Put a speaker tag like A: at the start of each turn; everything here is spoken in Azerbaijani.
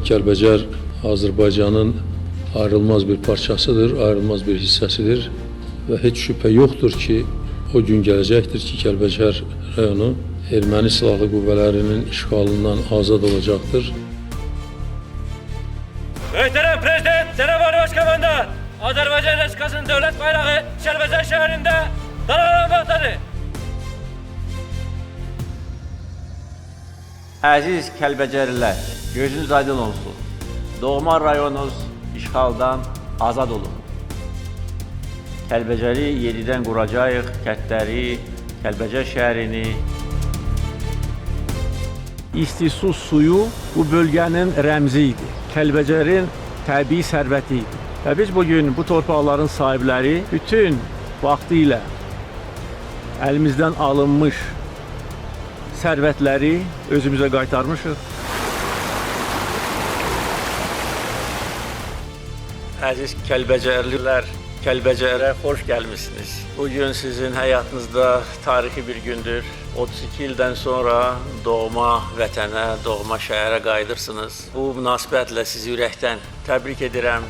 A: Kəlbəcər Azərbaycanın ayrılmaz bir parçasıdır, ayrılmaz bir hissəsidir və heç şübhə yoxdur ki, o gün gələcəkdir ki, Kəlbəcər rayonu erməni silahlı qüvvələrinin işğalından azad olacaqdır.
B: Möhtərəm Prezident, Cənab Ali Başkomandan, Azərbaycan Respublikasının dövlət bayrağı Kəlbəcər şəhərində dalgalanmaqdadır.
C: Əziz Kəlbəcərlilər, gözünüz aydın olsun. Doğma rayonunuz işğaldan azad olun. Kəlbəcəri yenidən quracağıq, kəndləri, Kəlbəcər şəhərini.
D: İstisus suyu bu bölgənin rəmzi idi. Kəlbəcərin təbii sərvəti idi. Və biz bugün bu torpaqların sahibləri bütün vaxtı ilə əlimizdən alınmış sərvətləri özümüzə qaytarmışıq. Əziz Kəlbəcərlilər, Kəlbəcərə xoş gəlmişsiniz. Bugün sizin həyatınızda tarixi bir gündür. 32 ildən sonra doğma vətənə, doğma şəhərə qayıdırsınız. Bu münasibətlə sizi ürəkdən təbrik edirəm.